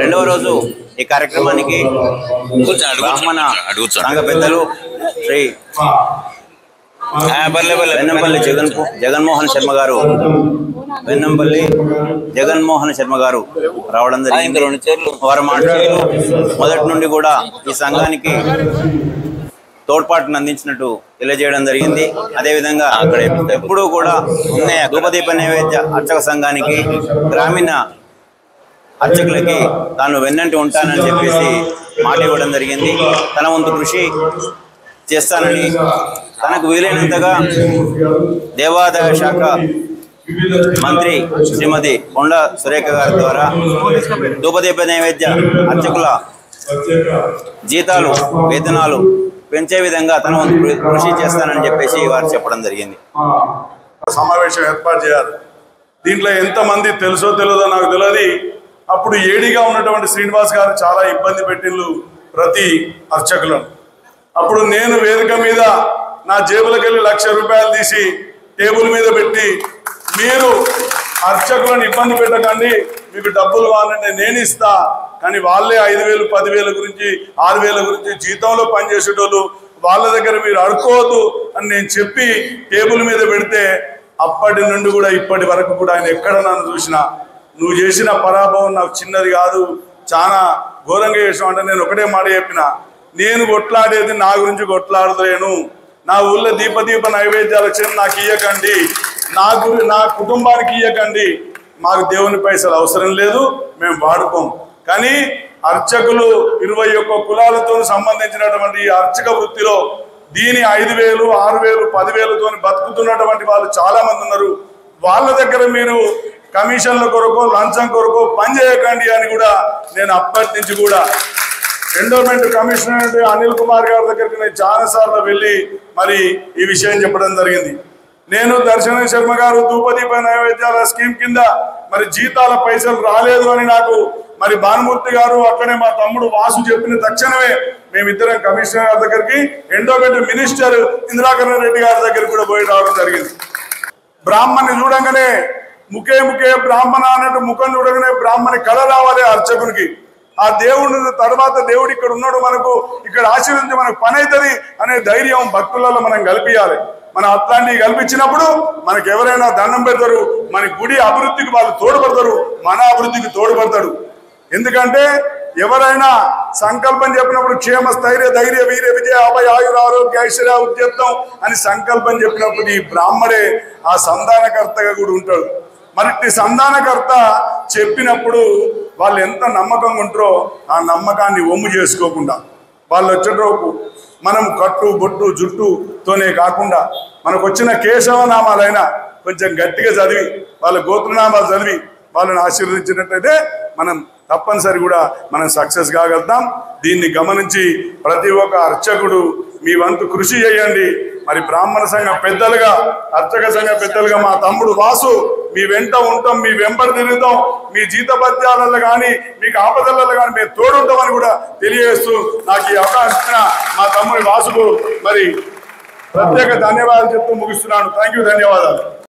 రెండవ రోజు ఈ కార్యక్రమానికి బ్రాహ్మణ సంఘ పెద్దలు శ్రీ వెన్నంపల్లి జగన్మోహన్ శర్మ గారు రావడం జరిగింది. వారు మాట్లాడుతూ మొదటి నుండి కూడా ఈ సంఘానికి తోడ్పాటును అందించినట్టు తెలియజేయడం జరిగింది. అదేవిధంగా అక్కడ ఎప్పుడూ కూడా ధూపదీప నైవేద్య అర్చక సంఘానికి గ్రామీణ అర్చకులకి తాను వెన్నంటి ఉంటానని చెప్పేసి మాట ఇవ్వడం జరిగింది. తన వంతు కృషి చేస్తానని తనకు వీలైనంతగా దేవాదాయ శాఖ మంత్రి శ్రీమతి కొండ సురేఖ గారి ద్వారా ధూపదీప నైవేద్య అర్చకుల జీతాలు వేతనాలు పెంచే విధంగా తన వంతు కృషి చేస్తానని చెప్పేసి వారు చెప్పడం జరిగింది. సమావేశం ఏర్పాటు చేయాలి. దీంట్లో ఎంతమంది తెలుసో తెలియదో నాకు తెలియదు. అప్పుడు ఏడీగా ఉన్నటువంటి శ్రీనివాస్ గారు చాలా ఇబ్బంది పెట్టిండ్రు ప్రతి అర్చకులను. అప్పుడు నేను వేదిక మీద నా జేబులకు వెళ్ళి ₹1,00,000 తీసి టేబుల్ మీద పెట్టి, మీరు అర్చకులను ఇబ్బంది పెట్టకండి, మీకు డబ్బులు కావాలంటే నేను ఇస్తా, కానీ వాళ్ళే 5,000 10,000 గురించి 6,000 గురించి జీతంలో పనిచేసేటోళ్ళు, వాళ్ళ దగ్గర మీరు అడుకోవద్దు అని నేను చెప్పి టేబుల్ మీద పెడితే, అప్పటి నుండి కూడా ఇప్పటి వరకు కూడా ఆయన ఎక్కడ నన్ను చూసినా నువ్వు చేసిన పరాభవం నాకు చిన్నది కాదు, చాలా ఘోరంగా చేసావు అంటే నేను ఒకటే మాట చెప్పిన, నేను కొట్లాడేది నా గురించి కొట్లాడలేను. నా ఊళ్ళో దీప నైవేద్యాలు వచ్చిన నాకు ఇయ్యకండి, నా కుటుంబానికి ఇయ్యకండి, మాకు దేవుని పైసలు అవసరం లేదు, మేము వాడుకోం. కానీ అర్చకులు 21 కులాలతో సంబంధించినటువంటి ఈ అర్చక వృత్తిలో దీని 5,000 6,000 10,000తో బతుకుతున్నటువంటి వాళ్ళు చాలా మంది ఉన్నారు. వాళ్ళ దగ్గర మీరు కమిషన్ల కొరకు లంచం కొరకు పనిచేయకండి అని కూడా నేను అప్పటి నుంచి కూడా ఎండోమెంట్ కమిషనర్ అనిల్ కుమార్ గారి దగ్గరికి నేను చాలాసార్లు వెళ్ళి మరి ఈ విషయం చెప్పడం జరిగింది. నేను దర్శన శర్మ గారు ధూపదీప నైవేద్యాల స్కీమ్ కింద మరి జీతాల పైసలు రాలేదు అని నాకు మరి భానుమూర్తి గారు అక్కడే మా తమ్ముడు వాసు చెప్పిన తక్షణమే మేమిద్దరం కమిషనర్ గారి దగ్గరికి ఎండోమెంట్ మినిస్టర్ ఇంద్రాకరణ్ రెడ్డి గారి దగ్గరికి కూడా పోయి రావడం జరిగింది. బ్రాహ్మణ్ణి చూడంగానే ముఖే బ్రాహ్మణ అన్నట్టు ముఖం చూడగానే బ్రాహ్మణి కళ రావాలి అర్చకునికి. ఆ దేవుడి తర్వాత దేవుడు ఇక్కడ ఉన్నాడు, మనకు ఇక్కడ ఆశీర్వదించి మనకు పని అవుతుంది అనే ధైర్యం భక్తులలో మనం కల్పించాలి. మనం అట్లాంటివి కల్పించినప్పుడు మనకు ఎవరైనా దండం పెడతారు, మన గుడి అభివృద్ధికి వాళ్ళు తోడ్పడతారు, మన అభివృద్ధికి తోడ్పడతాడు. ఎందుకంటే ఎవరైనా సంకల్పం చెప్పినప్పుడు క్షేమ స్థైర్య ధైర్య వీర్య విజయ అభయ ఆయుర ఆరోగ్య ఐశ్వర్య ఉద్యత్తం అని సంకల్పం చెప్పినప్పుడు ఈ బ్రాహ్మడే ఆ సంధానకర్తగా కూడా ఉంటాడు. మరి సంధానకర్త చెప్పినప్పుడు వాళ్ళు ఎంత నమ్మకంగా ఉంటారో ఆ నమ్మకాన్ని ఒమ్ము చేసుకోకుండా వాళ్ళు వచ్చేటోపు మనం కట్టు బొట్టు జుట్టుతోనే కాకుండా మనకు వచ్చిన కేశవనామాలైనా కొంచెం గట్టిగా చదివి వాళ్ళ గోత్రనామాలు చదివి వాళ్ళని ఆశీర్వదించినట్టయితే మనం తప్పనిసరి కూడా మనం సక్సెస్ కాగలుగుతాం. దీన్ని గమనించి ప్రతి ఒక్క అర్చకుడు మీ వంతు కృషి చేయండి. మరి బ్రాహ్మణ సంఘ పెద్దలుగా అర్చక సంఘ పెద్దలుగా మా తమ్ముడు వాసు మీ వెంట ఉంటాం, మీ వెంబడి తిరుగుతాం, మీ జీతపద్యాలలో కానీ మీకు ఆపదలలో కానీ మేము తోడుంటామని కూడా తెలియజేస్తూ నాకు ఈ అవకాశం ఇచ్చిన మా తమ్ముడి వాసుకు మరి ప్రత్యేక ధన్యవాదాలు చెప్తూ ముగిస్తున్నాను. థ్యాంక్ యూ, ధన్యవాదాలు.